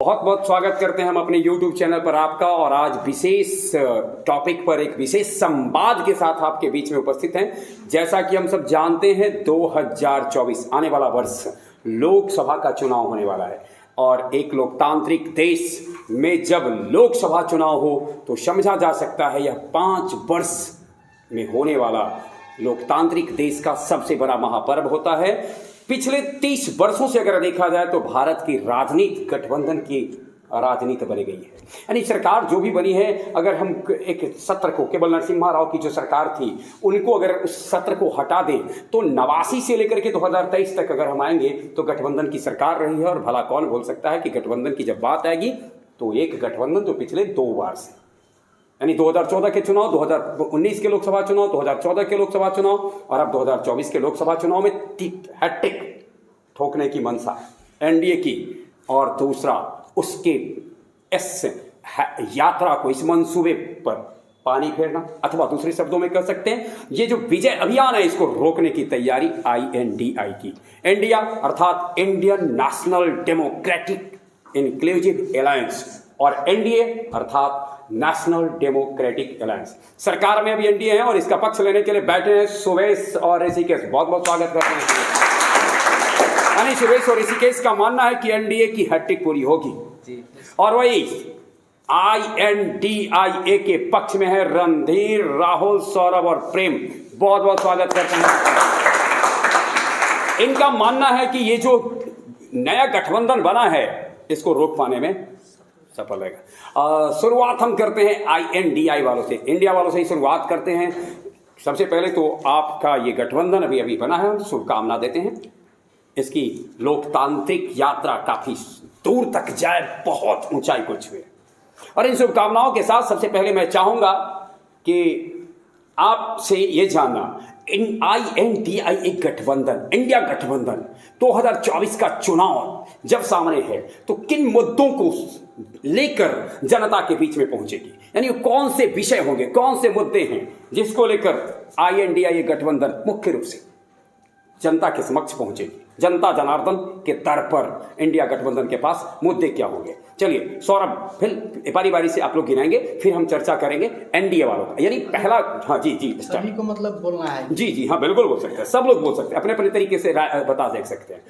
बहुत बहुत स्वागत करते हैं हम अपने YouTube चैनल पर आपका। और आज विशेष टॉपिक पर एक विशेष संवाद के साथ आपके बीच में उपस्थित हैं। जैसा कि हम सब जानते हैं 2024 आने वाला वर्ष लोकसभा का चुनाव होने वाला है और एक लोकतांत्रिक देश में जब लोकसभा चुनाव हो तो समझा जा सकता है यह 5 वर्ष में होने वाला लोकतांत्रिक देश का सबसे बड़ा महापर्व होता है। पिछले 30 वर्षों से अगर देखा जाए तो भारत की राजनीति गठबंधन की राजनीति बनी गई है। यानी सरकार जो भी बनी है, अगर हम एक सत्र को केवल नरसिम्हा राव की जो सरकार थी उनको अगर उस सत्र को हटा दें तो 89 से लेकर के 2023 तक अगर हम आएंगे तो गठबंधन की सरकार रही है। और भला कौन बोल सकता है कि गठबंधन की जब बात आएगी तो एक गठबंधन तो पिछले 2 बार से, यानी 2014 के चुनाव, 2019 के लोकसभा चुनाव, 2014 के लोकसभा चुनाव और अब 2024 के लोकसभा चुनाव में हैट्रिक ठोकने की मंशा एनडीए की। और दूसरा उसके इस यात्रा को, इस मंसूबे पर पानी फेरना, अथवा दूसरे शब्दों में कह सकते हैं ये जो विजय अभियान है इसको रोकने की तैयारी INDI की। इंडिया अर्थात Indian national democratic inclusive alliance और एनडीए अर्थात नेशनल डेमोक्रेटिक अलायंस। सरकार में अभी एनडीए है और इसका पक्ष लेने के लिए बैठे हैं सुवेश और ऋषिकेश। बहुत बहुत स्वागत करते हैं। यानी सुवेश और ऋषिकेश का मानना है कि एनडीए की हैट्रिक पूरी होगी जी। और वही INDIA के पक्ष में है रणधीर, राहुल, सौरभ और प्रेम। बहुत बहुत स्वागत करते हैं। इनका मानना है कि ये जो नया गठबंधन बना है इसको रोक पाने में सफल रहेगा। शुरुआत हम करते हैं INDI वालों से, इंडिया वालों से ही शुरुआत करते हैं। सबसे पहले तो आपका ये गठबंधन अभी अभी बना है, शुभकामना देते हैं। इसकी लोकतांत्रिक यात्रा काफी दूर तक जाए, बहुत ऊंचाई को छुए। और इन शुभकामनाओं के साथ सबसे पहले मैं चाहूंगा कि आपसे ये जानना, INDI एक गठबंधन, इंडिया गठबंधन 2024 का चुनाव जब सामने है तो किन मुद्दों को लेकर जनता के बीच में पहुंचेगी? यानी कौन से विषय होंगे, कौन से मुद्दे हैं जिसको लेकर INDI गठबंधन मुख्य रूप से जनता के समक्ष पहुंचेगी? जनता जनार्दन के तर्क पर इंडिया गठबंधन के पास मुद्दे क्या होंगे? चलिए सौरभ, फिर बारी बारी से आप लोग गिनाएंगे, फिर हम चर्चा करेंगे एनडीए वालों का। यानी पहला, हाँ जी जी, सभी को मतलब बोलना है। जी जी हाँ, बिल्कुल बोल सकते हैं, सब लोग बोल सकते हैं, अपने अपने तरीके से बता देख सकते हैं।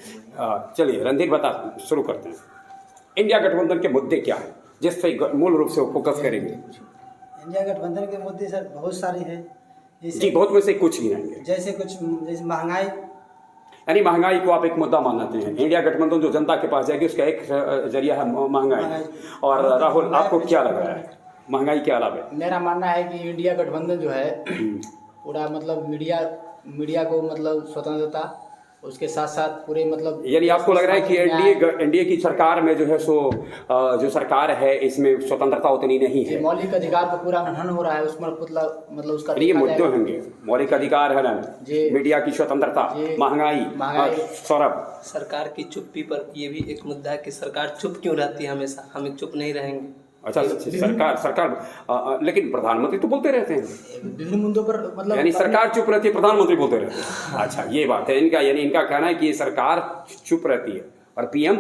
चलिए रणधीर, बता, शुरू करते हैं। इंडिया गठबंधन के मुद्दे क्या है जिससे मूल रूप से वो फोकस करेंगे? इंडिया गठबंधन के मुद्दे सर बहुत सारे हैं जी, बहुत में से कुछ गिनाएंगे। जैसे महंगाई, यानी महंगाई को आप एक मुद्दा मानते हैं। इंडिया गठबंधन जो जनता के पास जाएगी उसका एक जरिया है महंगाई। और राहुल, आपको क्या लग रहा है महंगाई के अलावा? मेरा मानना है कि इंडिया गठबंधन जो है पूरा मतलब मीडिया को मतलब स्वतंत्रता, उसके साथ साथ पूरे मतलब, यानी आपको लग रहा है कि एनडीए की सरकार में जो है सो जो सरकार है इसमें स्वतंत्रता उतनी नहीं है, मौलिक अधिकार पर पूरा हनन हो रहा है, उसमें मतलब उसका ये मुद्दे होंगे। मौलिक अधिकार हनन, मीडिया की स्वतंत्रता, महंगाई। सौरभ, सरकार की चुप्पी पर ये भी एक मुद्दा है कि सरकार चुप क्यों रहती है हमेशा, हम चुप नहीं रहेंगे। अच्छा, सरकार लेकिन प्रधानमंत्री तो बोलते रहते हैं विभिन्न मुद्दों पर, मतलब यानी सरकार चुप रहती है, प्रधानमंत्री बोलते रहते हैं। अच्छा, ये बात है इनका, यानी इनका कहना है कि ये सरकार चुप रहती है और PM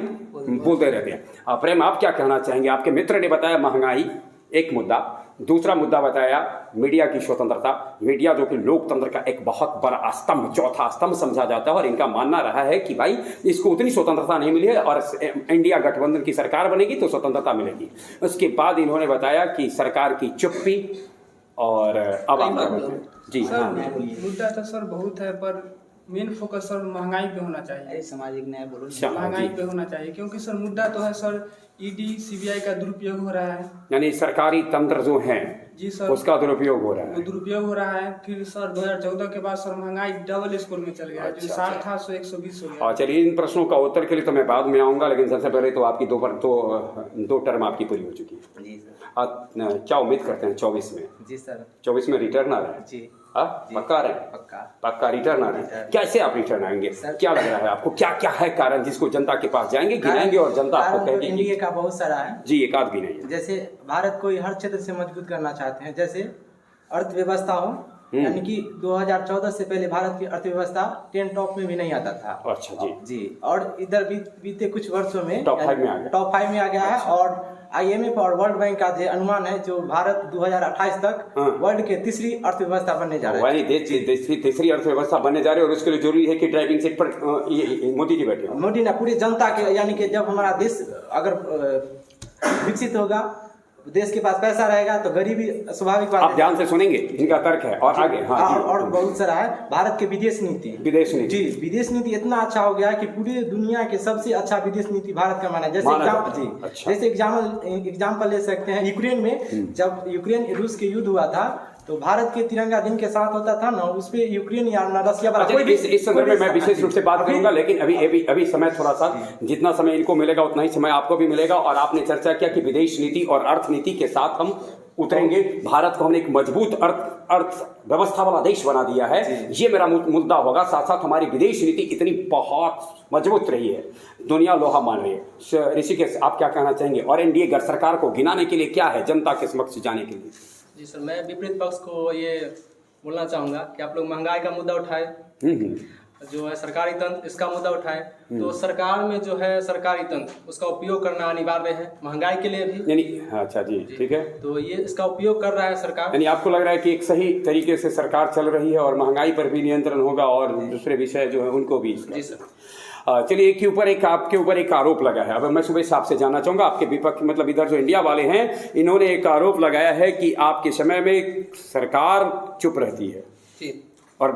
बोलते रहते हैं। प्रेम, आप क्या कहना चाहेंगे? आपके मित्र ने बताया महंगाई एक मुद्दा, दूसरा मुद्दा बताया मीडिया की स्वतंत्रता, मीडिया जो कि लोकतंत्र का एक बहुत बड़ा स्तंभ, चौथा स्तंभ समझा जाता है। और इनका मानना रहा है कि भाई इसको उतनी स्वतंत्रता नहीं मिली है और इंडिया गठबंधन की सरकार बनेगी तो स्वतंत्रता मिलेगी। उसके बाद इन्होंने बताया कि सरकार की चुप्पी। और अब आप क्या बोलते हैं? जी हाँ, मुद्दा तो सर बहुत है पर मेन फोकस सर महंगाई पे होना चाहिए। सामाजिक न्याय बोलो, महंगाई पे होना चाहिए क्योंकि सर मुद्दा तो है सर ED CBI का दुरुपयोग हो रहा है, यानी सरकारी तंत्र जो है जी सर उसका दुरुपयोग हो रहा है। दुरुपयोग हो रहा है। फिर सर 2014 के बाद सर महंगाई डबल स्कोर में चल गया, जो 60 था सो 120 हो गया। चलिए, इन प्रश्नों का उत्तर के लिए तो मैं बाद में आऊंगा, लेकिन सबसे पहले तो आपकी दो टर्म आपकी पूरी हो चुकी है जी सर। क्या उम्मीद करते हैं 24 में? जी सर, 24 में रिटर्न आ रहा है जी? पक्का रहे? पक्का रिटर्न आ रहा है। कैसे आप रिटर्न आएंगे? क्या लग रहा है आपको? क्या क्या है कारण जिसको जनता के पास जाएंगे, गिनाएंगे और जनता आपको कहेगी? एनडीए का बहुत सारा है जी, एक आध भी नहीं है। जैसे भारत को हर क्षेत्र से मजबूत करना चाहते हैं, जैसे अर्थव्यवस्था हो, यानी कि 2014 से पहले भारत की अर्थव्यवस्था 10 टॉप में भी नहीं आता था। अच्छा जी जी, और इधर बीते कुछ वर्षों में टॉप 5 में आ गया। टॉप 5 में आ गया है। और IMF और वर्ल्ड बैंक का जो अनुमान है, जो भारत 2028 तक वर्ल्ड के तीसरी अर्थव्यवस्था बनने जा रहा है। देश की तीसरी अर्थव्यवस्था बनने जा रही है और उसके लिए जरूरी है कि ड्राइविंग सीट पर मोदी जी बैठे हों। मोदी ने पूरी जनता के, यानी कि जब हमारा देश अगर विकसित होगा, देश के पास पैसा रहेगा तो गरीबी स्वाभाविक बात है। आप ध्यान से सुनेंगे, इनका तर्क है। और आगे और बहुत सारा है। भारत के विदेश नीति जी, विदेश नीति इतना अच्छा हो गया है कि पूरी दुनिया के सबसे अच्छा विदेश नीति भारत का माना है। जैसे एग्जाम्पल ले सकते हैं, यूक्रेन में जब यूक्रेन रूस के युद्ध हुआ था तो भारत के तिरंगा जिनके के साथ होता था ना, उस पे यूक्रेन या रसिया वाला इस संदर्भ में मैं विशेष रूप से बात करूंगा, लेकिन अभी समय थोड़ा सा, जितना समय इनको मिलेगा उतना ही समय आपको भी मिलेगा। और आपने चर्चा किया कि विदेश नीति और अर्थनीति के साथ हम उतरेंगे। भारत को हमने एक मजबूत अर्थव्यवस्था वाला देश बना दिया है, ये मेरा मुद्दा होगा। साथ साथ हमारी विदेश नीति इतनी बहुत मजबूत रही है, दुनिया लोहा मान रही है। ऋषिकेश, आप क्या कहना चाहेंगे? और एनडीए गैर सरकार को गिनाने के लिए क्या है जनता के समक्ष जाने के लिए? जी सर, मैं विपरीत पक्ष को ये बोलना चाहूँगा कि आप लोग महंगाई का मुद्दा उठाए, जो है सरकारी तंत्र, इसका मुद्दा उठाए। तो सरकार में जो है सरकारी तंत्र, उसका उपयोग करना अनिवार्य है महंगाई के लिए भी। यानी अच्छा जी, ठीक है। तो ये इसका उपयोग कर रहा है सरकार। यानी आपको लग रहा है कि एक सही तरीके से सरकार चल रही है और महंगाई पर भी नियंत्रण होगा और दूसरे विषय जो है उनको भी। जी सर। चलिए, आपके ऊपर एक आरोप लगा है। अब मैं सुबह से आपसे जानना चाहूंगा, आपके विपक्ष मतलब इधर जो इंडिया वाले हैं, इन्होंने एक आरोप लगाया है कि आपके समय में सरकार चुप रहती है जी, और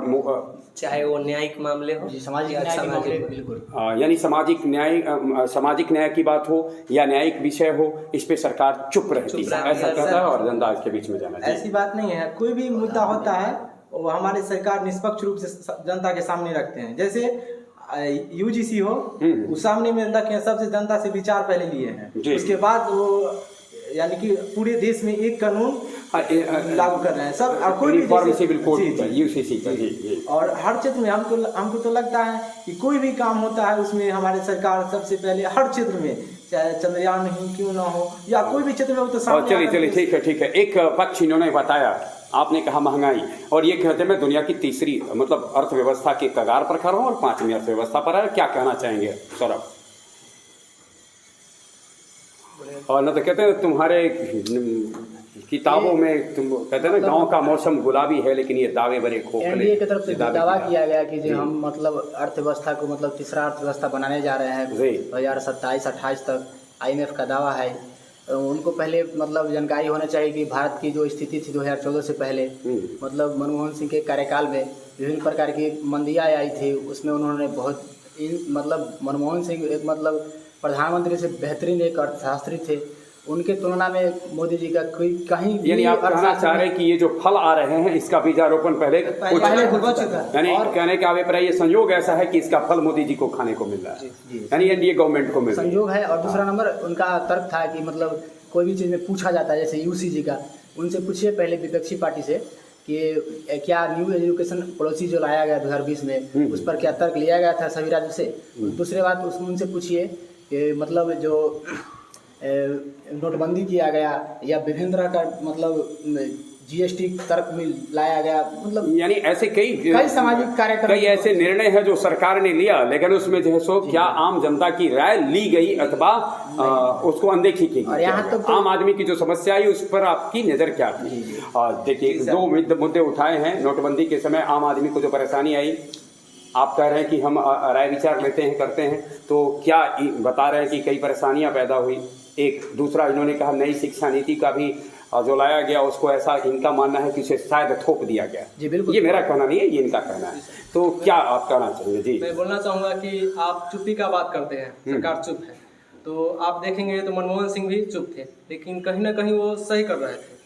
चाहे वो न्यायिक मामले हो, सामाजिक न्याय के मामले, बिल्कुल। यानी सामाजिक न्याय की बात हो या न्यायिक विषय हो, इस पे सरकार चुप रहती है, ऐसा कहता है। और जनता इसके बीच में जाना चाहिए। ऐसी बात नहीं है, कोई भी मुद्दा होता है वो हमारी सरकार निष्पक्ष रूप से जनता के सामने रखते हैं। जैसे UGC हो, उस सामने में रखे, सबसे जनता से विचार पहले लिए हैं, उसके बाद वो यानी कि पूरे देश में एक कानून लागू कर रहे हैं सब। और कोई भी UCC और हर क्षेत्र में हमको तो लगता है कि कोई भी काम होता है उसमें हमारी सरकार सबसे पहले हर क्षेत्र में, चाहे चंद्रयान ही क्यों ना हो या कोई भी क्षेत्र में, वो तो सामने। चलिए ठीक है। एक पक्ष इन्होंने बताया, आपने कहा महंगाई, और ये कहते हैं मैं दुनिया की तीसरी मतलब अर्थव्यवस्था के कगार पर खड़ा हूं और 5वीं अर्थव्यवस्था पर है। क्या कहना चाहेंगे सौरभ? और न तो कहते हैं तुम्हारे किताबों में तुम कहते हैं ना, गांव का मौसम गुलाबी है लेकिन ये दावे बड़े खोखले। एनडीए की तरफ से दावा किया गया कि जो हम मतलब अर्थव्यवस्था को मतलब तीसरा अर्थव्यवस्था बनाने जा रहे हैं 2027-28 तक, IMF का दावा है। उनको पहले मतलब जानकारी होना चाहिए कि भारत की जो स्थिति थी 2014 से पहले, मतलब मनमोहन सिंह के कार्यकाल में विभिन्न प्रकार की मंदियाँ आई थी, उसमें उन्होंने बहुत मतलब मनमोहन सिंह एक मतलब प्रधानमंत्री से बेहतरीन एक अर्थशास्त्री थे, उनके तुलना में मोदी जी का कोई कहीं। यानी आप कहना चाह रहे हैं कि ये जो फल आ रहे हैं इसका बीजारोपण पहले हो चुका, यानी कहने का अभिप्राय ये संयोग ऐसा है कि इसका फल मोदी जी को खाने को मिल रहा है, यानी एनडीए गवर्नमेंट को मिल रहा है, संयोग है। और दूसरा नंबर उनका तर्क था कि मतलब कोई भी चीज़ में पूछा जाता है, जैसे UCG का, उनसे पूछिए पहले विपक्षी पार्टी से कि क्या न्यू एजुकेशन पॉलिसी जो लाया गया 2020 में, उस पर क्या तर्क लिया गया था सभी राज्यों से। दूसरे बात उनसे पूछिए कि मतलब जो नोटबंदी किया गया या विभिन्न तरह का मतलब GST तर्क में लाया गया, मतलब यानी ऐसे कई सामाजिक कार्यक्रम, कई ऐसे निर्णय हैं जो सरकार ने लिया, लेकिन उसमें जो है सो क्या आम जनता की राय ली गई अथवा उसको अनदेखी की गई। यहाँ तो आम आदमी की जो समस्या आई उस पर आपकी नजर क्या थी? देखिए, 2 मुद्दे उठाए हैं। नोटबंदी के समय आम आदमी को जो परेशानी आई, आप कह रहे हैं कि हम राय विचार लेते हैं, करते हैं, तो क्या बता रहे हैं कि कई परेशानियां पैदा हुई। एक दूसरा इन्होंने कहा नई शिक्षा नीति का भी जो लाया गया उसको ऐसा इनका मानना है कि उसे शायद थोप दिया गया। जी बिल्कुल, ये मेरा कहना नहीं है, ये इनका कहना है। तो क्या आप कहना चाहेंगे? जी, मैं बोलना चाहूँगा कि आप चुप्पी का बात करते हैं, सरकार चुप है, तो आप देखेंगे तो मनमोहन सिंह भी चुप थे, लेकिन कहीं ना कहीं वो सही कर रहे थे।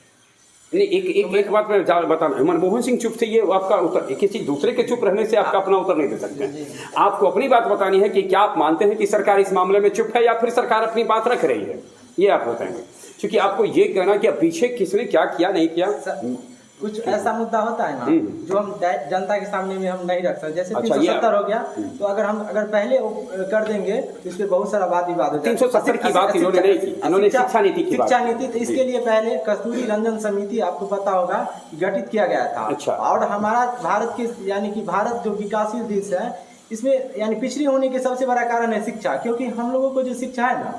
नहीं, एक बात मैं बताना, मनमोहन सिंह चुप थे, ये आपका उत्तर। किसी दूसरे के चुप रहने से आपका अपना उत्तर नहीं दे सकते हैं। आपको अपनी बात बतानी है कि क्या आप मानते हैं कि सरकार इस मामले में चुप है या फिर सरकार अपनी बात रख रही है, ये आप बताएंगे। क्योंकि आपको ये कहना कि पीछे किसने क्या किया नहीं किया। कुछ ऐसा मुद्दा होता है ना जो हम जनता के सामने में हम नहीं रख सकते, जैसे 370 हो गया, तो अगर पहले कर देंगे तो इस पे बहुत सारा वाद विवाद हो जाएगा। 370 की बात इन्होंने नहीं की, इन्होंने शिक्षा नीति की बात। शिक्षा नीति, तो इसके लिए पहले कस्तूरी रंजन समिति आपको पता होगा गठित किया गया था। अच्छा। और हमारा भारत के यानी कि भारत जो विकासशील देश है, इसमें यानी पिछड़ी होने के सबसे बड़ा कारण है शिक्षा, क्योंकि हम लोगों को जो शिक्षा है ना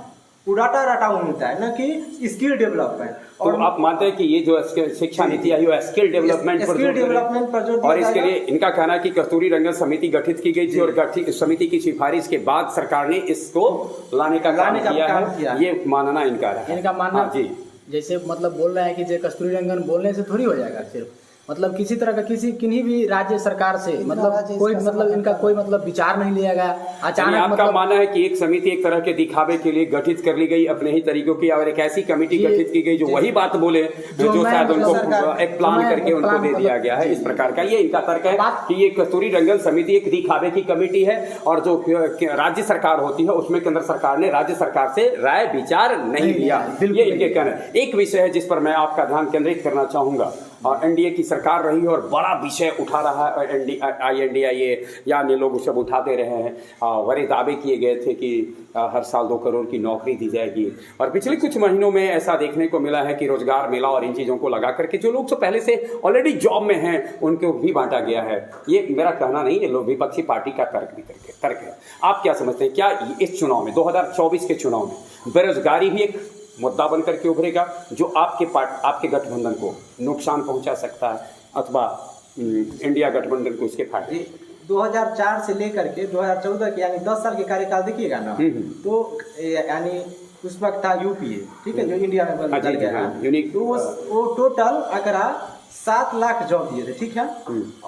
वो रटा मिलता है, न कि स्किल डेवलपमेंट। और तो आप मानते हैं कि ये जो शिक्षा नीति आई वो स्किल डेवलपमेंट पर जोर और इसके लिए इनका कहना है कि कस्तूरी रंजन समिति गठित की गई थी और गठित समिति की सिफारिश के बाद सरकार ने इसको लाने का काम किया है, ये मानना इनका है। इनका मानना जी, जैसे मतलब बोल रहे हैं कि जो कस्तूरी रंजन बोलने से थोड़ी हो जाएगा, सिर्फ मतलब किसी तरह का किन्हीं भी राज्य सरकार से मतलब कोई मतलब इनका कोई मतलब विचार नहीं लिया गया अचानक। आपका मतलब मानना है कि एक समिति एक तरह के दिखावे के लिए गठित कर ली गई अपने ही तरीकों की, और एक ऐसी कमेटी गठित की गई जो वही बात बोले जो शायद उनको एक प्लान करके उनको दे दिया गया है, इस प्रकार का ये इनका तर्क है कि ये कस्तूरी रंजन समिति एक दिखावे की कमेटी है, और जो राज्य सरकार होती है उसमें केंद्र सरकार ने राज्य सरकार से राय विचार नहीं लिया, ये इनके कहना है। एक विषय है जिस पर मैं आपका ध्यान केंद्रित करना चाहूंगा, और एनडीए की सरकार रही और बड़ा विषय उठा रहा है INDIA, यानी लोग सब उठाते रहे हैं, बड़े दावे किए गए थे कि हर साल 2 करोड़ की नौकरी दी जाएगी, और पिछले कुछ महीनों में ऐसा देखने को मिला है कि रोजगार मेला और इन चीज़ों को लगा करके जो लोग तो पहले से ऑलरेडी जॉब में हैं उनको भी बांटा गया है। ये मेरा कहना नहीं, ये लोग विपक्षी पार्टी का तर्क है। आप क्या समझते हैं, क्या इस चुनाव में 2024 के चुनाव में बेरोजगारी भी एक मुद्दा बनकर के उभरेगा जो आपके गठबंधन को नुकसान पहुंचा सकता है, अथवा इंडिया गठबंधन को इसके फायदे? 2004 से लेकर के 2014 के यानी 10 साल के कार्यकाल देखिएगा ना, तो यानी उस वक्त था UPA, ठीक है, जो इंडिया में बदल गया है, तो वो टोटल आंकड़ा 7 लाख जॉब दिए थे, ठीक है।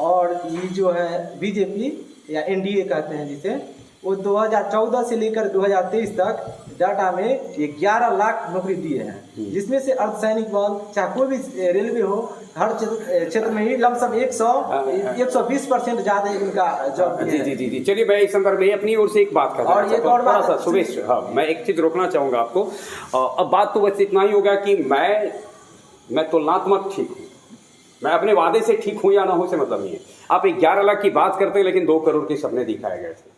और ये जो है बीजेपी या NDA कहते हैं जिसे, वो 2014 से लेकर 2023 तक डाटा में 11 लाख नौकरी दिए हैं, जिसमें से अर्धसैनिक बल चाहे कोई भी रेलवे हो, हर क्षेत्र में ही लमसम 120% ज्यादा इनका जॉब दिए हैं। जी। चलिए मैं इस संदर्भ में अपनी ओर से एक बात कर रहा हूँ, थोड़ा सा सुरेश, हाँ मैं एक चीज रोकना चाहूंगा आपको। अब बात तो बस इतना ही होगा कि मैं तुलनात्मक ठीक हूँ, मैं अपने वादे से ठीक हूँ या ना हो से मतलब नहीं है। आप 11 लाख की बात करते हैं लेकिन 2 करोड़ के सपने दिखाए गए थे,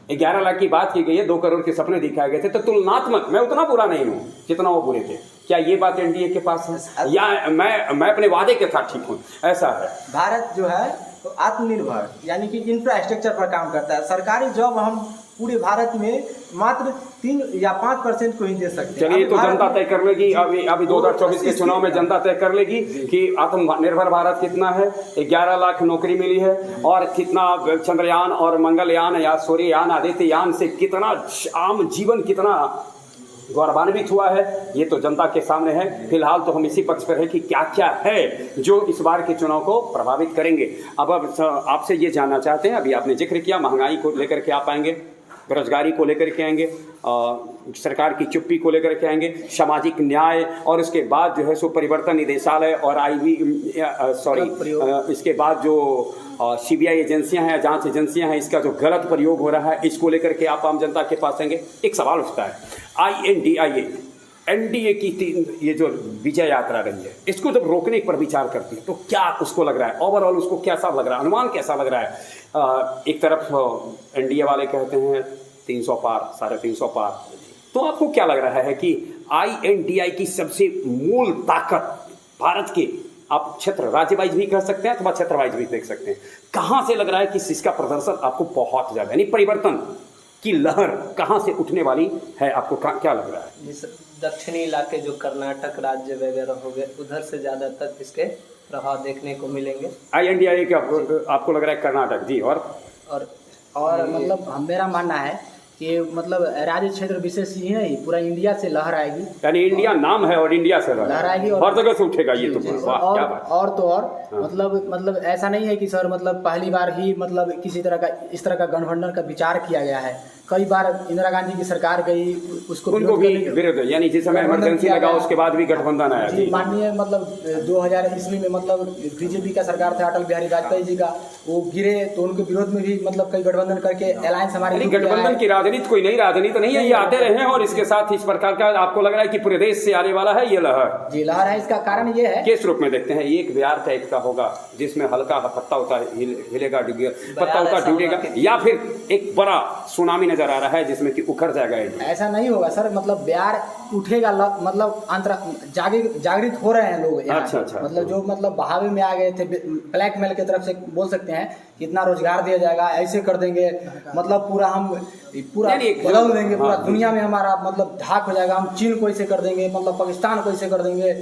11 लाख की बात की गई है, 2 करोड़ के सपने दिखाए गए थे, तो तुलनात्मक मैं उतना बुरा नहीं हूँ जितना वो बुरे थे। क्या ये बात NDA के पास है, या मैं अपने वादे के साथ ठीक हूँ, ऐसा है? भारत जो है तो आत्मनिर्भर यानी कि इंफ्रास्ट्रक्चर पर काम करता है। सरकारी जॉब हम पूरे भारत में मात्र 3 या 5% को ही दे सकते हैं। चलिए तो जनता तय कर लेगी, अभी 2024 के चुनाव में जनता तय कर लेगी कि आत्मनिर्भर भारत कितना है। 11 लाख नौकरी मिली है, और कितना चंद्रयान और मंगलयान या सूर्ययान आदित्ययान से कितना आम जीवन कितना गौरवान्वित हुआ है, ये तो जनता के सामने है। फिलहाल तो हम इसी पक्ष पर है कि क्या क्या है जो इस बार के चुनाव को प्रभावित करेंगे। अब आपसे ये जानना चाहते हैं, अभी आपने जिक्र किया महंगाई को लेकर के आप आएंगे, बेरोजगारी को लेकर के आएंगे, सरकार की चुप्पी को लेकर के आएंगे, सामाजिक न्याय, और उसके बाद जो है सो परिवर्तन निदेशालय और इसके बाद जो CBI एजेंसियां हैं, जांच एजेंसियां हैं, इसका जो गलत प्रयोग हो रहा है, इसको लेकर के आप आम जनता के पास आएंगे। एक सवाल उठता है, INDIA NDA की ये जो विजय यात्रा रही है, इसको जब रोकने पर विचार करती है तो क्या उसको लग रहा है, ओवरऑल उसको कैसा लग रहा है, अनुमान कैसा लग रहा है? एक तरफ NDA वाले कहते हैं 300 पार, 350 पार, तो आपको क्या लग रहा है कि INDI की सबसे मूल ताकत भारत के, आप क्षेत्र राज्य वाइज भी कह सकते हैं अथवा क्षेत्र वाइज भी देख सकते हैं, कहाँ से लग रहा है कि इसका प्रदर्शन आपको बहुत ज़्यादा, यानी परिवर्तन की लहर कहाँ से उठने वाली है, आपको क्या लग रहा है? दक्षिणी इलाके जो कर्नाटक राज्य वगैरह हो गए, उधर से ज़्यादातर इसके प्रभाव देखने को मिलेंगे। INDIA के आपको लग रहा है कर्नाटक जी, और मतलब मेरा मानना है कि मतलब राज्य क्षेत्र विशेष ही नहीं, पूरा इंडिया से लहर आएगी, यानी इंडिया नाम है और इंडिया से लहर आएगी, हर जगह से उठेगा ये तो। मतलब ऐसा नहीं है कि सर मतलब पहली बार ही मतलब किसी तरह का इस तरह का गठबंधन का विचार किया गया है। कई बार इंदिरा गांधी की सरकार गई, उसको उनको भी विरोध, यानी जिस समय इमरजेंसी लगा उसके बाद भी गठबंधन आया जी। माननीय मतलब 2000 ईस्वी में मतलब बीजेपी का सरकार था, अटल बिहारी वाजपेयी जी का, वो गिरे तो उनके विरोध में भी मतलब कई गठबंधन करके अलायंस हमारे गठबंधन की राजनीति कोई नई राजनीति नहीं है, ये आते रहे हैं और इसके साथ इस प्रकार का आपको लग रहा है कि पूरे देश से आने वाला है ये लहर। जी लहर है। इसका कारण ये है किस रूप में देखते हैं? एक बिहार टाइप का होगा जिसमें हल्का पत्ता होता है, हिलेगा पत्ता होता टूटेगा, या फिर एक बड़ा सुनामी नजर आ रहा है जिसमें कि उखड़ जाएगा? ऐसा नहीं होगा सर, मतलब बिहार उठेगा, मतलब जागृत हो रहे हैं लोग यहाँ। अच्छा। मतलब जो मतलब बहावे में आ गए थे, ब्लैकमेल की तरफ से बोल सकते हैं कितना रोजगार दिया जाएगा, ऐसे कर देंगे, मतलब पूरा बदल देंगे, पूरा दुनिया में हमारा मतलब धाक हो जाएगा, हम चीन को ऐसे कर देंगे, मतलब पाकिस्तान को ऐसे कर देंगे,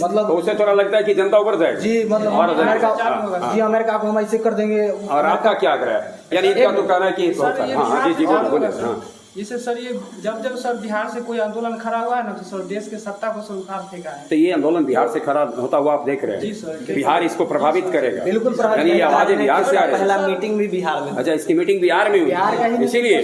मतलब तो उसे थोड़ा लगता है कि जनता ऊपर जाएगी। जी मतलब अमेरिका को हम ऐसे कर देंगे। और आपका क्या आग्रह है? यानी इनका तो कहना है कि जी बोले। जैसे सर ये जब सर बिहार से कोई आंदोलन खड़ा हुआ है ना, तो सर देश के सत्ता को सर उखाड़ फेंका है। तो ये आंदोलन बिहार से खड़ा होता हुआ आप देख रहे हैं? जी सर। बिहार इसको प्रभावित करेगा, बिल्कुल प्रभावित। यानी ये आवाजें बिहार से आ रही है। पहला मीटिंग भी बिहार में। अच्छा, इसकी मीटिंग बिहार में हुई, इसीलिए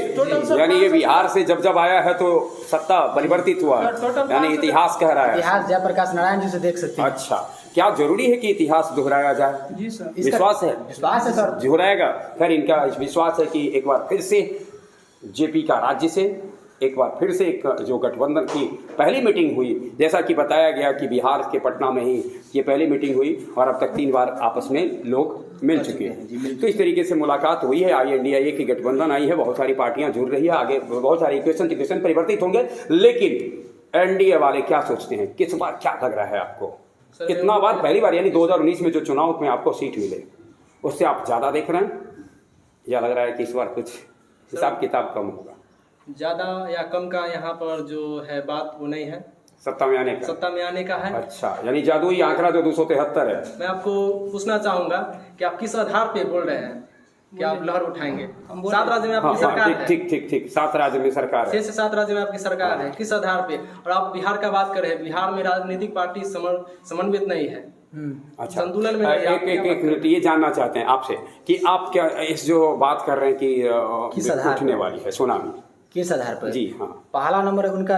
यानी ये बिहार से जब आया है तो सत्ता परिवर्तित हुआ, यानी इतिहास कह रहा है। इतिहास जयप्रकाश नारायण जी से देख सकते हैं। अच्छा, क्या जरूरी है कि इतिहास दोहराया जाए? जी सर। विश्वास है सर दोहराएगा। खैर इनका विश्वास है कि एक बार फिर से जेपी का राज्य से एक बार फिर से एक जो गठबंधन की पहली मीटिंग हुई, जैसा कि बताया गया कि बिहार के पटना में ही ये पहली मीटिंग हुई और अब तक 3 बार आपस में लोग मिल चुके हैं। तो इस तरीके से मुलाकात हुई है, INDIA की गठबंधन आई है, बहुत सारी पार्टियां जुड़ रही है, आगे बहुत सारे इक्वेशन परिवर्तित होंगे। लेकिन NDA वाले क्या सोचते हैं, किस बार क्या लग रहा है आपको? कितना बार, पहली बार यानी 2019 में जो चुनाव में आपको सीट मिले उससे आप ज़्यादा देख रहे हैं, या लग रहा है कि इस बार कुछ हिसाब किताब कम होगा? ज़्यादा या कम का यहाँ पर जो है बात वो नहीं है, सत्ता में आने का है। अच्छा, यानी जादुई आंकड़ा जो 273 है। मैं आपको पूछना चाहूंगा कि आप किस आधार पे बोल रहे हैं कि आप लहर उठाएंगे? 7 राज्य में आपकी सरकार है। ठीक 7 राज्य में सरकार है। 6 से 7 राज्य में आपकी सरकार है, किस आधार पे? और आप बिहार का बात कर रहे हैं, बिहार में राजनीतिक पार्टी समन्वित नहीं है। अच्छा, संतुलन में एक मिनट ये जानना चाहते हैं आपसे कि आप क्या इस जो बात कर रहे हैं कि उठने वाली है सुनामी, किस आधार पर? जी हाँ, पहला नंबर उनका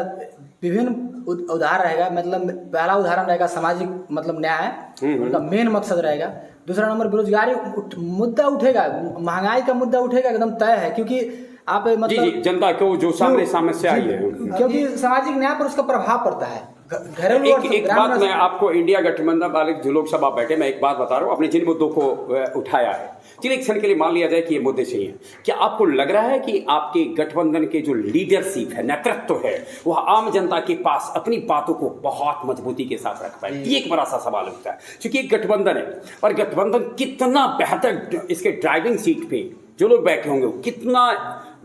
विभिन्न उदाहरण रहेगा, मतलब पहला उदाहरण रहेगा सामाजिक मतलब न्याय, उनका मेन मकसद रहेगा। दूसरा नंबर बेरोजगारी मुद्दा उठेगा, महंगाई का मुद्दा उठेगा, एकदम तय है, क्योंकि आप मतलब जी जनता को जो सामने समस्या आई है, क्योंकि सामाजिक न्याय पर उसका प्रभाव पड़ता है। घरेलू एक बात मैं आपको, इंडिया गठबंधन वाले जो लोग सब आप बैठे, मैं एक बात बता रहा हूँ, अपने जिन मुद्दों को उठाया है, चलिए एक क्षण के लिए मान लिया जाए कि ये मुद्दे सही हैं, क्या आपको लग रहा है कि आपके गठबंधन के जो लीडरशिप है, नेतृत्व है, वह आम जनता के पास अपनी बातों को बहुत मजबूती के साथ रख पाए? ये एक बड़ा सा सवाल होता है, क्योंकि एक गठबंधन है और गठबंधन कितना बेहतर इसके ड्राइविंग सीट पे जो लोग बैठे होंगे कितना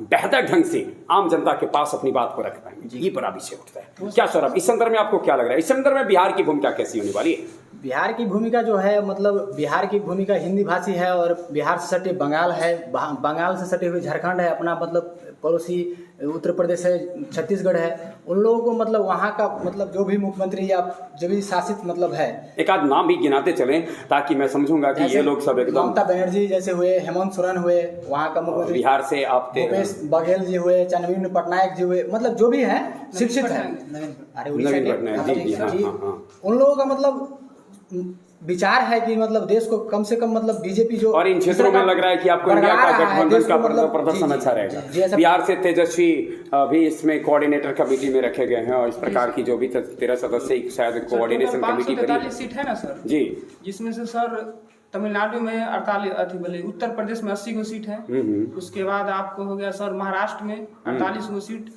बेहतर ढंग से आम जनता के पास अपनी बात को रख पाएंगे, ये बड़ा विषय उठता है। क्या सर, अब इस संदर्भ में आपको क्या लग रहा है? इस संदर्भ में बिहार की भूमिका कैसी होने वाली है? बिहार की भूमिका जो है, मतलब बिहार की भूमिका हिंदी भाषी है और बिहार से सटे बंगाल है, बंगाल से सटे हुए झारखंड है, अपना मतलब पड़ोसी उत्तर प्रदेश है, छत्तीसगढ़ है, उन लोगों को मतलब वहाँ का मतलब जो भी मुख्यमंत्री या जो भी शासित मतलब है, एक आध नाम भी गिनाते चलें ताकि मैं समझूंगा कि ये लोग सब एकदम, ममता बनर्जी जैसे हुए, हेमंत सोरेन हुए वहाँ का मुख्यमंत्री, बिहार से आप भूपेश बघेल जी हुए, चंद्रवीर पटनायक जी हुए, मतलब जो भी है शिक्षित है, उन लोगों का मतलब विचार है कि मतलब देश को कम से कम मतलब बीजेपी जो, और इन क्षेत्रों में लग रहा है कि आपको इंडिया का गठबंधन का प्रदर्शन अच्छा रहेगा। बिहार से तेजस्वी भी इसमें कोऑर्डिनेटर कमेटी में रखे गए हैं और इस प्रकार की जो भी 13 सदस्य शायद कोऑर्डिनेशन कमेटी बनी सीट है ना सर जी, जिसमें से सर तमिलनाडु में 48 उत्तर प्रदेश में 80 गो सीट है, उसके बाद आपको हो गया सर महाराष्ट्र में 48 गो सीट,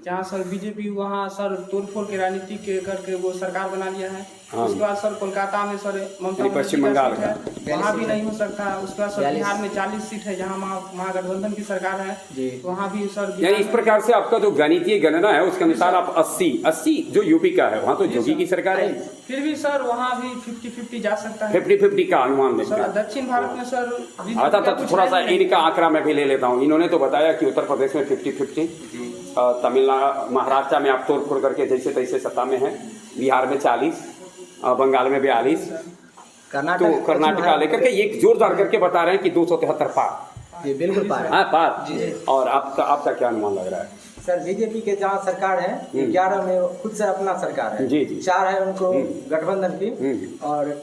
जहाँ सर बीजेपी वहाँ सर तोड़फोड़ के राजनीति के करके वो सरकार बना लिया है। उसके बाद सर कोलकाता में सर ममता पश्चिम बंगाल है, वहाँ भी नहीं हो सकता। उसके बाद सर बिहार में 40 सीट है जहाँ महागठबंधन की सरकार है, वहाँ भी सर, यानी इस प्रकार से आपका जो गणितीय गणना है उसके अनुसार आप 80 जो यूपी का है वहाँ तो योगी की सरकार है, फिर भी सर वहाँ भी 50-50 जा सकता है, 50-50 का अनुमान देखते हैं। दक्षिण भारत में सर तो थोड़ा सा इनका आंकड़ा मैं भी ले लेता हूँ। इन्होंने तो बताया कि उत्तर प्रदेश में 50-50, तमिलनाडु महाराष्ट्र में आप तोड़ करके जैसे तैसे सत्ता में है, बिहार में 40, बंगाल में 42, तो कर्नाटका लेकर के एक जोरदार करके बता रहे हैं कि 273 पार, ये बिल्कुल पार है। हाँ पार। और आपका क्या अनुमान लग रहा है? सर बीजेपी के जहाँ सरकार है 11 में खुद से अपना सरकार है, जी 4 है उनको गठबंधन की, और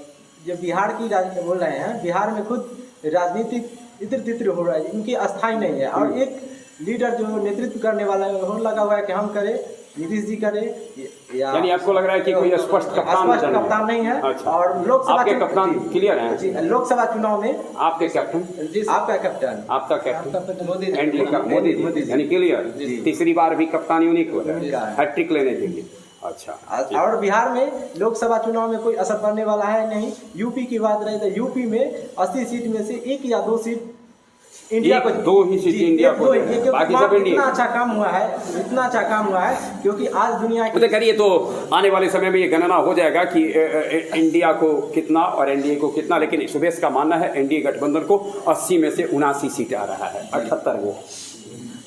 जो बिहार की राजनीति बोल रहे हैं, बिहार में खुद राजनीतिक इतर तितर हो रहा है, इनकी अस्थाई नहीं है। और एक लीडर जो नेतृत्व करने वाला है वो लगा हुआ है कि हम करें, नीतीश जी करें, यानी आपको लग रहा है कि कोई स्पष्ट कप्तान नहीं है। अच्छा। और लोकसभा आपके कप्तान क्लियर हैं? जी, लोकसभा चुनाव में आपके कैप्टन? जी, आपका कैप्टन, आपका कैप्टन एनडीए का मोदी जी, यानी क्लियर। तीसरी बार भी कप्तानी उन्हीं को है, हैट्रिक लेने के लिए। अच्छा। और बिहार में लोकसभा चुनाव में कोई असर पड़ने वाला है नहीं। यूपी की बात रही तो यूपी में 80 सीट में से 1 या 2 सीट इंडिया को, 2 ही सीट इंडिया को, बाकी सब इंडिया। इतना अच्छा काम हुआ है, इतना अच्छा काम हुआ है क्योंकि आज दुनिया की करिए तो आने वाले समय में ये गणना हो जाएगा कि इंडिया को कितना और एनडीए को कितना। लेकिन सुबेश का मानना है एनडीए गठबंधन को 80 में से 79 सीट आ रहा है, 78 वो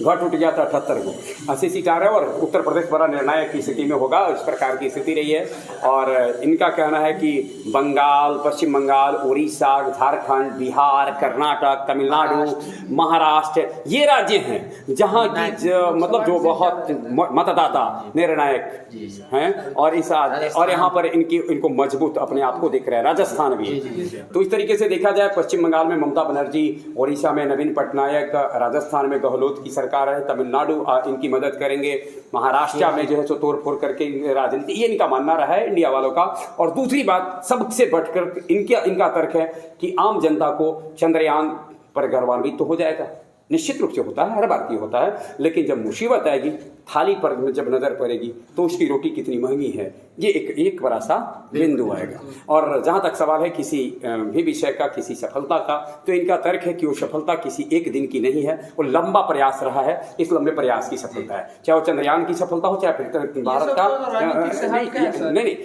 घट उठ गया था, 78 को 80 सीट आ रहा है। और उत्तर प्रदेश बड़ा निर्णायक की स्थिति में होगा, इस प्रकार की स्थिति रही है। और इनका कहना है कि बंगाल, पश्चिम बंगाल, उड़ीसा, झारखंड, बिहार, कर्नाटक, तमिलनाडु, महाराष्ट्र ये राज्य हैं जहाँ की मतलब जो बहुत मतदाता निर्णायक हैं और इस और यहाँ पर इनको मजबूत अपने आप को दिख रहा है। राजस्थान भी है। तो इस तरीके से देखा जाए पश्चिम बंगाल में ममता बनर्जी, उड़ीसा में नवीन पटनायक, राजस्थान में गहलोत की सरकार है, तमिलनाडु इनकी मदद करेंगे, महाराष्ट्र में जो है सो तोड़ फोड़ करके राजनीति, ये इनका मानना रहा है इंडिया वालों का। और दूसरी बात सबसे बढ़कर इनका तर्क है कि आम जनता को चंद्रयान पर गर्वान्वित तो हो जाएगा, निश्चित रूप से होता है, हर भारतीय होता है। लेकिन जब मुसीबत आएगी, थाली पर जब नजर पड़ेगी तो उसकी रोटी कितनी महंगी है, ये एक बड़ा सा बिंदु आएगा। और जहाँ तक सवाल है किसी भी विषय का, किसी सफलता का, तो इनका तर्क है कि वो सफलता किसी एक दिन की नहीं है, वो लंबा प्रयास रहा है। इस लंबे प्रयास की सफलता है, चाहे वो चंद्रयान की सफलता हो, चाहे फिर भारत का नहीं,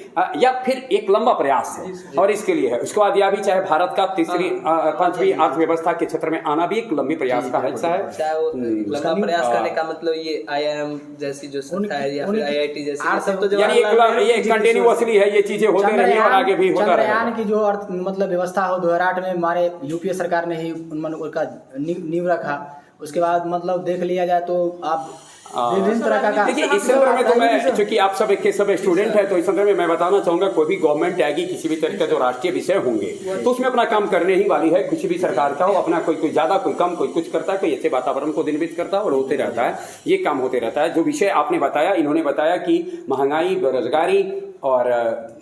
या फिर एक लंबा प्रयास है और इसके लिए है। उसके बाद यह भी चाहे भारत का तीसरी 5वीं अर्थव्यवस्था के क्षेत्र में आना भी एक लंबी प्रयास का हिस्सा है। चाहे वो लंबा प्रयास करने का मतलब ये IIM जैसी जो संस्था है या फिर IIT जैसी सब तो यानी ये कंटिन्यूअसली है, ये चीजें होती रही और आगे भी होता रहेगा। चंद्रयान की जो अर्थ मतलब व्यवस्था हो 2008 में हमारे यूपीए सरकार ने ही उनका नींव रखा। उसके बाद मतलब देख लिया जाए तो आप विभिन्न तरह का देखिए इस संदर्भ में तो मैं, चूंकि आप सब एक सब स्टूडेंट है, तो इस संदर्भ में मैं बताना चाहूंगा कोई भी गवर्नमेंट आएगी, किसी भी तरह का जो राष्ट्रीय विषय होंगे तो उसमें अपना काम करने ही वाली है। किसी भी सरकार का हो अपना, कोई ज्यादा, कोई कम, कोई कुछ करता है, कोई ऐसे वातावरण को दिनवित करता है और होते रहता है, ये काम होते रहता है। जो विषय आपने बताया, इन्होंने बताया कि महंगाई, बेरोजगारी और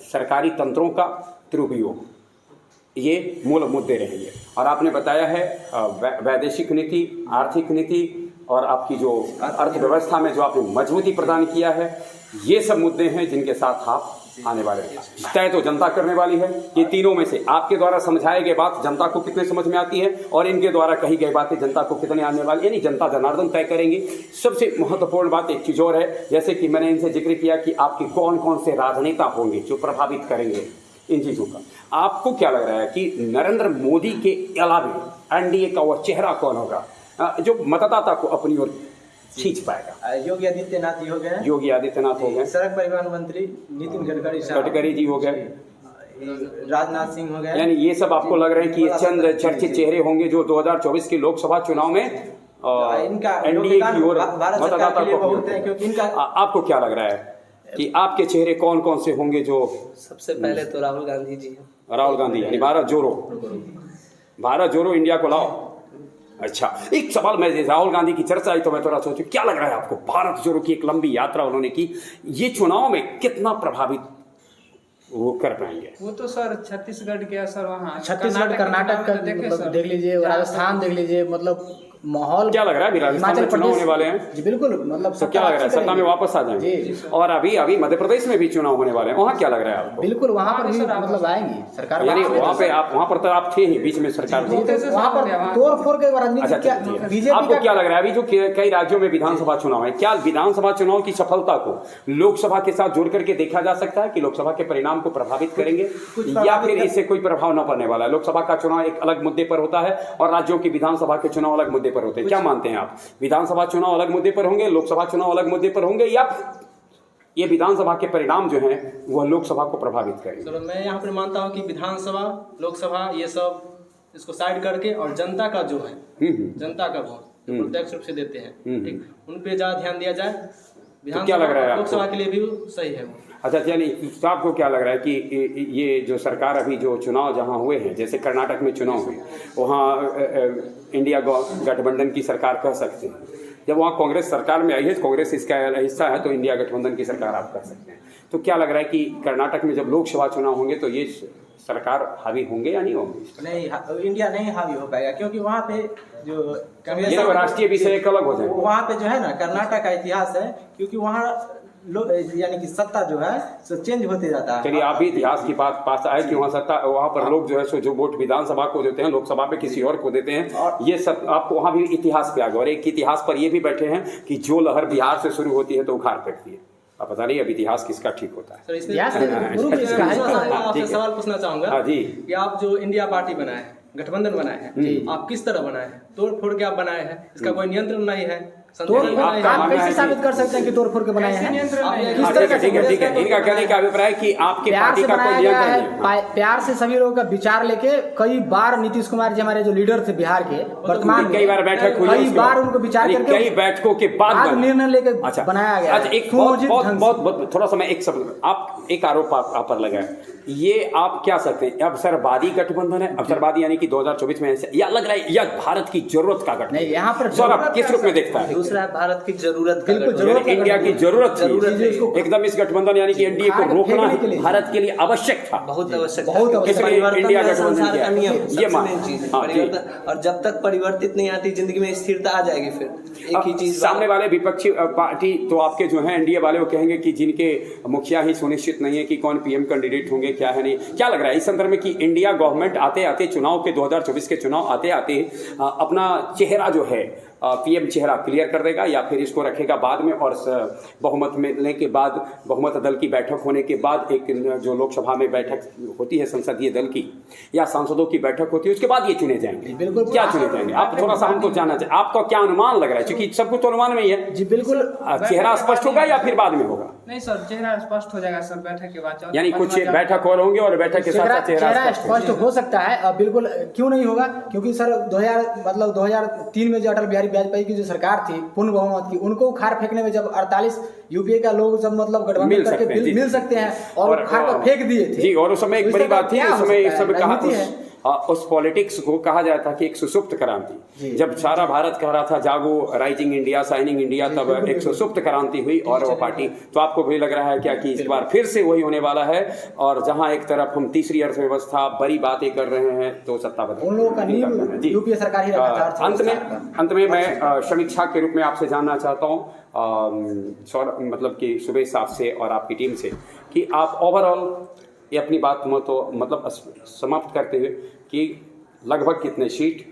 सरकारी तंत्रों का दुरुपयोग, ये मूल मुद्दे रहेंगे। और आपने बताया है वैदेशिक नीति, आर्थिक नीति और आपकी जो अर्थव्यवस्था में जो आपने मजबूती प्रदान किया है, ये सब मुद्दे हैं जिनके साथ आप आने वाले हैं। तय तो जनता करने वाली है। ये तीनों में से आपके द्वारा समझाए गए बात जनता को कितने समझ में आती है और इनके द्वारा कही गई बातें जनता को कितने आने वाली, यानी जनता जनार्दन तय करेंगे। सबसे महत्वपूर्ण बात एक चीज और है, जैसे कि मैंने इनसे जिक्र किया कि आपके कौन कौन से राजनेता होंगे जो प्रभावित करेंगे इन चीजों का। आपको क्या लग रहा है कि नरेंद्र मोदी के अलावा एनडीए का वह चेहरा कौन होगा जो मतदाता को अपनी ओर खींच पाएगा? योगी आदित्यनाथ जी हो गए, योगी आदित्यनाथ हो गए, सड़क परिवहन मंत्री नितिन गडकरी जी हो गए, राजनाथ सिंह हो गए। यानी ये सब आपको लग रहे हैं कि ये चंद चर्चित चेहरे होंगे जो 2024 के लोकसभा चुनाव में इनका एनडीए की ओर मतदाता को। क्योंकि इनका आपको क्या लग रहा है कि आपके चेहरे कौन कौन से होंगे? जो सबसे पहले तो राहुल गांधी जी है। राहुल गांधी यानी भारत जोड़ो इंडिया को लाओ। अच्छा, एक सवाल, मैं राहुल गांधी की चर्चा आई तो मैं थोड़ा सोचूं, क्या लग रहा है आपको भारत जोड़ो की एक लंबी यात्रा उन्होंने की, ये चुनाव में कितना प्रभावित वो कर पाएंगे? वो तो सर छत्तीसगढ़ के सर, वहाँ छत्तीसगढ़, कर्नाटक का देख लीजिए, राजस्थान देख लीजिए, मतलब माहौल क्या लग रहा है? अभी राजस्थान में चुनाव होने वाले हैं जी, बिल्कुल, मतलब तो क्या लग रहा है सत्ता में वापस आ जाएंगे? और अभी मध्य प्रदेश में भी चुनाव होने वाले हैं, वहाँ क्या लग रहा है आपको? बिल्कुल, वहाँ पर भी मतलब आएंगी सरकार, यानी वहाँ पर तो आप थे ही बीच में सरकार, वहाँ पर तोड़ फोड़ के राजनीति। बीजेपी आपको क्या लग रहा है अभी जो कई राज्यों में विधानसभा चुनाव है, क्या विधानसभा चुनाव की सफलता को लोकसभा के साथ जोड़ करके देखा जा सकता है कि लोकसभा के परिणाम को प्रभावित करेंगे या फिर इससे कोई प्रभाव न पड़ने वाला है? लोकसभा का चुनाव एक अलग मुद्दे पर होता है और राज्यों की विधानसभा के चुनाव अलग मुद्दे पर होते हैं। क्या मानते हैं आप, विधानसभा चुनाव अलग मुद्दे पर होंगे, लोकसभा चुनाव अलग मुद्दे पर होंगे, या ये विधानसभा के परिणाम जो हैं वह लोकसभा को प्रभावित करेंगे? चलो मैं यहाँ पर मानता हूँ कि विधानसभा, लोकसभा, ये सब इसको साइड करके और जनता का जो है, जनता का वोट प्रत्यक्ष रूप से देते हैं, ठीक, उन पे ज्यादा ध्यान दिया जाए तो क्या लग रहा है लोकसभा के लिए भी सही है वो। अच्छा, यानी तो आपको क्या लग रहा है कि ये जो सरकार अभी जो चुनाव जहाँ हुए हैं, जैसे कर्नाटक में चुनाव हुए, वहाँ इंडिया गठबंधन की सरकार कह सकते हैं, जब वहाँ कांग्रेस सरकार में आई है, कांग्रेस इसका हिस्सा है, तो इंडिया गठबंधन की सरकार आप कह सकते हैं। तो क्या लग रहा है कि कर्नाटक में जब लोकसभा चुनाव होंगे तो ये सरकार हावी होंगे या नहीं होंगे? नहीं, इंडिया नहीं हावी हो पाएगा, क्योंकि वहाँ पे जो ये राष्ट्रीय विषय एक अलग हो जाए। वहाँ पे जो है ना कर्नाटक का इतिहास है, क्योंकि वहाँ यानी कि सत्ता जो है सो चेंज होते जाता है। चलिए, आप भी इतिहास की बात पास आए कि वहाँ सत्ता, वहाँ पर लोग जो है सो जो वोट विधानसभा को देते हैं, लोकसभा पे किसी और को देते हैं, ये सब आपको वहाँ भी इतिहास पे आ गया। और एक इतिहास पर ये भी बैठे हैं कि जो लहर बिहार से शुरू होती है तो उखाड़ फेंकती है। अब पता नहीं अब इतिहास किसका ठीक होता है। आपसे सवाल पूछना चाहूंगा जी, कि आप जो इंडिया पार्टी बनाए हैं, गठबंधन बनाए हैं, आप किस तरह बनाए हैं? तोड़ फोड़ के आप बनाए हैं, इसका कोई नियंत्रण नहीं है? आप कैसे साबित कर सकते हैं कि तोड़ फोड़ के बनाए हैं? ठीक है, इनका कहने का अभिप्राय कि आपके पार्टी का कोई नियंत्रण नहीं। प्यार से सभी लोगों का विचार लेके कई बार नीतीश कुमार जी हमारे जो लीडर थे बिहार के, वर्तमान कई बार बैठक हुई, कई बार उनको विचार करके कई बैठकों के बाद निर्णय लेके बनाया गया। अच्छा, एक बहुत थोड़ा सा मैं एक शब्द, आप एक आरोप आप पर लगाए, ये आप क्या सकते हैं? अवसरवादी गठबंधन है, अवसरवादी यानी कि 2024 में ऐसे या लग रहा है यह भारत की जरूरत का गठबंधन? यहाँ पर सौरभ किस रूप में देखता है? दूसरा भारत की जरूरत, इंडिया की जरूरत थी एकदम इस गठबंधन, यानी कि एनडीए को रोकना भारत के लिए आवश्यक था, बहुत आवश्यक, इंडिया गठबंधन का नियम ये परिवर्तन, और जब तक परिवर्तित नहीं आती जिंदगी में स्थिरता आ जाएगी। फिर एक ही चीज, सामने वाले विपक्षी पार्टी तो आपके जो है एनडीए वाले वो कहेंगे कि जिनके मुखिया ही सुनिश्चित नहीं है कि कौन पीएम कैंडिडेट होंगे, क्या है नहीं। क्या लग रहा है इस संदर्भ में कि इंडिया गवर्नमेंट आते आते चुनाव के 2024 के चुनाव आते आते अपना चेहरा जो है पीएम चेहरा क्लियर कर देगा, या फिर इसको रखेगा बाद में, और बहुमत मिलने के बाद, बहुमत दल की बैठक होने के बाद, एक जो लोकसभा में बैठक होती है संसदीय दल की या सांसदों की बैठक होती है, उसके बाद ये चुने जाएंगे? बिल्कुल, क्या चुने जाएंगे? आप थोड़ा सा हमको जानना चाहिए, आपका क्या अनुमान लग रहा है? क्योंकि सब कुछ तो अनुमान में ही है। जी बिल्कुल, चेहरा स्पष्ट होगा या फिर बाद में होगा? नहीं सर, चेहरा स्पष्ट हो जाएगा सर बैठक के बाद, यानी कुछ बैठक और होंगे और बैठक के साथ चेहरा स्पष्ट हो सकता है। बिल्कुल, क्यों नहीं होगा? क्योंकि सर 2003 में जो अटल बिहारी वाजपेयी की जो सरकार थी पूर्ण बहुमत की, उनको उखाड़ फेंकने में जब 48 यूपीए का लोग जब मतलब गठबंधन करके मिल सकते हैं और उखाड़ कर फेंक दिए थे जी। और उस समय एक बड़ी बात थी, उसमें सब कहा उस पॉलिटिक्स को कहा जाता था कि एक सुसुप्त क्रांति। जब सारा भारत कह रहा था जागो, राइजिंग इंडिया, शाइनिंग इंडिया, तब एक सुसुप्त क्रांति हुई और वो पार्टी। तो आपको भी लग रहा है क्या कि इस बार फिर से वही होने वाला है? और जहां एक तरफ हम तीसरी अर्थव्यवस्था बड़ी बातें कर रहे हैं तो सत्ता बदल उन लोगों का नींव यूपीए सरकार ही रखा था। अंत में मैं समीक्षा के रूप में आपसे जानना चाहता हूँ, मतलब कि सुबह साहब से और आपकी टीम से, कि आप ओवरऑल ये अपनी बात तो मतलब समाप्त करते हुए कि लगभग कितने सीट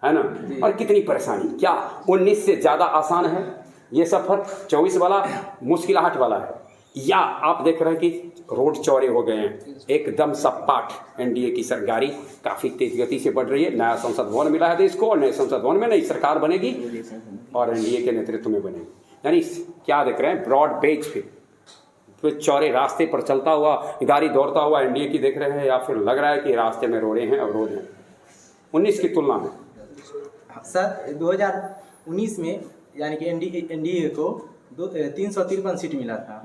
है ना, और कितनी परेशानी, क्या 19 से ज़्यादा आसान है ये सफ़र, 24 वाला मुश्किलाहट वाला है, या आप देख रहे हैं कि रोड चौड़े हो गए हैं, एकदम सपाट एनडीए की सरकारी काफ़ी तेज गति से बढ़ रही है, नया संसद भवन मिला है देश को, और नए संसद भवन में नई सरकार बनेगी और एनडीए के नेतृत्व में बनेगी। यानी क्या देख रहे हैं? ब्रॉड बेस पे चौड़े रास्ते पर चलता हुआ, गाड़ी दौड़ता हुआ एनडीए की देख रहे हैं, या फिर लग रहा है कि रास्ते में रोड़े हैं, अवरोध हैं 19 की तुलना में? सर 2019 में यानी कि एनडीए को 353 सीट मिला था,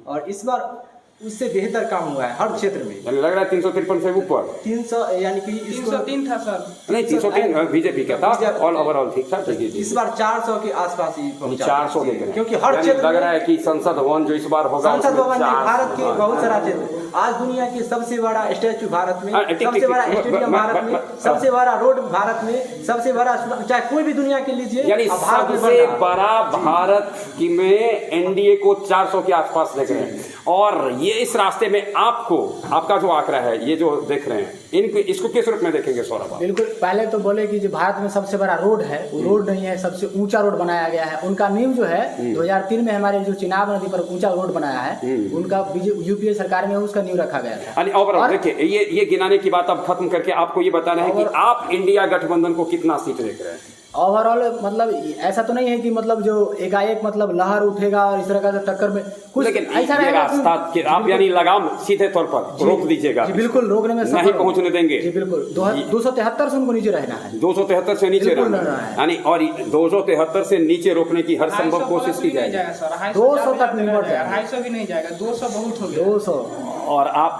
और इस बार उससे बेहतर काम हुआ है हर क्षेत्र में। यानी लग रहा है 353 से ऊपर 300, यानी कि 303 था सर। नहीं, 303 बीजेपी का था, ऑल ओवरऑल ठीक था। इस बार 400 के आसपास ही पहुंचा, 400 देख रहे हैं, क्योंकि हर क्षेत्र लग रहा है कि संसद भवन जो इस बार होगा, संसद भवन में भारत के बहुत सारा क्षेत्र, आज दुनिया की सबसे बड़ा स्टैचू भारत में, सबसे बड़ा स्टेडियम भारत में, सबसे बड़ा रोड भारत में, सबसे बड़ा, चाहे कोई भी दुनिया के लीजिए, यानी सबसे बड़ा भारत की में एनडीए को 400 के आसपास देख रहे हैं। और ये इस रास्ते में आपको, आपका जो आंकड़ा है, ये जो देख रहे हैं, इसको किस रूप में देखेंगे सौरभ? बिल्कुल, पहले तो बोले कि जो भारत में सबसे बड़ा रोड है, वो रोड नहीं है, सबसे ऊंचा रोड बनाया गया है। उनका नींव जो है 2003 में हमारे जो चिनाब नदी पर ऊंचा रोड बनाया है, उनका यूपीए सरकार में उसका नींव रखा गया था। और देखिए, ये गिनाने की बात अब खत्म करके आपको ये बताना है कि आप इंडिया गठबंधन को कितना सीट देख रहे हैं? ओवरऑल मतलब ऐसा तो नहीं है कि मतलब जो एकाएक मतलब लहर उठेगा और इस तरह का टक्कर में कुछ लेकिन ऐसा ये रास्ता कि आप यानी लगाम सीधे तौर पर रोक दीजिएगा, जी बिल्कुल रोकने में नहीं पहुंचने देंगे। जी बिल्कुल 273 से उनको नीचे रहना है, 273 से नीचे रहना है, यानी और 273 से नीचे रोकने की हर संभव कोशिश की जाएगी। 200 तक नहीं बढ़ जाएगा, 250 भी नहीं जाएगा, 200 बहुत हो गया, 200 और आप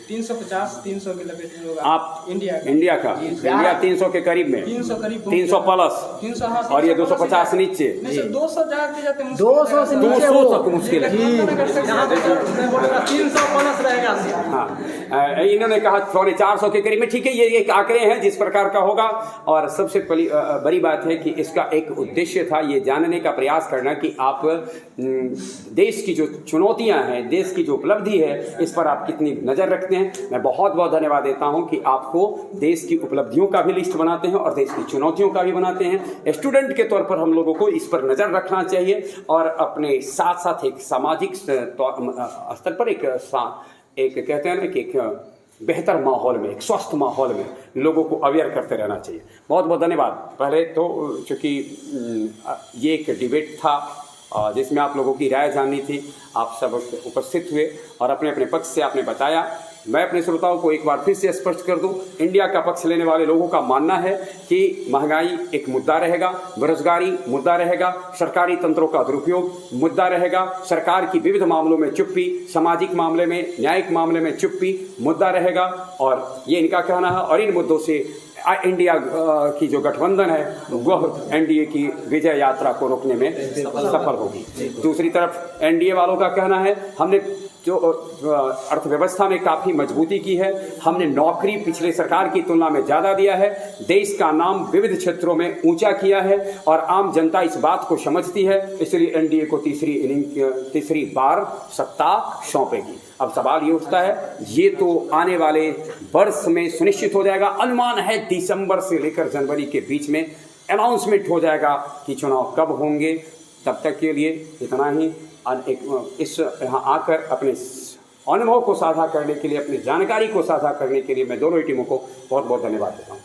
350-300 के लपेट में होगा आप इंडिया का इंडिया 300 के करीब में, 300 करीब 300 प्लस 300 और ये 250 नीचे, 200 जाते 200 से नीचे 200 तक मुश्किल है। 300 प्लस रहेगा। हाँ, इन्होंने कहा 400 के करीब में, ठीक है, ये एक आंकड़े हैं जिस प्रकार का होगा। और सबसे बड़ी बात है कि इसका एक उद्देश्य था ये जानने का प्रयास करना कि आप देश की जो चुनौतियां हैं, देश की जो उपलब्धि है, इस पर आप कितनी नज़र रखते हैं। मैं बहुत बहुत धन्यवाद देता हूं कि आपको देश की उपलब्धियों का भी लिस्ट बनाते हैं और देश की चुनौतियों का भी बनाते हैं। स्टूडेंट के तौर पर हम लोगों को इस पर नज़र रखना चाहिए और अपने साथ साथ एक सामाजिक स्तर पर एक कहते हैं ना कि एक बेहतर माहौल में, एक स्वस्थ माहौल में लोगों को अवेयर करते रहना चाहिए। बहुत बहुत धन्यवाद। पहले तो चूँकि ये एक डिबेट था जिसमें आप लोगों की राय जाननी थी, आप सब उपस्थित हुए और अपने अपने पक्ष से आपने बताया। मैं अपने श्रोताओं को एक बार फिर से स्पष्ट कर दूं, इंडिया का पक्ष लेने वाले लोगों का मानना है कि महंगाई एक मुद्दा रहेगा, बेरोजगारी मुद्दा रहेगा, सरकारी तंत्रों का दुरुपयोग मुद्दा रहेगा, सरकार की विविध मामलों में चुप्पी, सामाजिक मामले में, न्यायिक मामले में चुप्पी मुद्दा रहेगा। और ये इनका कहना है और इन मुद्दों से इंडिया की जो गठबंधन है वह एनडीए की विजय यात्रा को रोकने में सफल होगी। दूसरी तरफ एनडीए वालों का कहना है हमने जो अर्थव्यवस्था में काफ़ी मजबूती की है, हमने नौकरी पिछले सरकार की तुलना में ज़्यादा दिया है, देश का नाम विविध क्षेत्रों में ऊंचा किया है और आम जनता इस बात को समझती है, इसलिए एनडीए को तीसरी बार सत्ता सौंपेगी। अब सवाल ये उठता है, ये तो आने वाले वर्ष में सुनिश्चित हो जाएगा। अनुमान है दिसंबर से लेकर जनवरी के बीच में अनाउंसमेंट हो जाएगा कि चुनाव कब होंगे। तब तक के लिए इतना ही। इस यहाँ आकर अपने अनुभव को साझा करने के लिए, अपनी जानकारी को साझा करने के लिए मैं दोनों ही टीमों को बहुत बहुत धन्यवाद देता हूँ।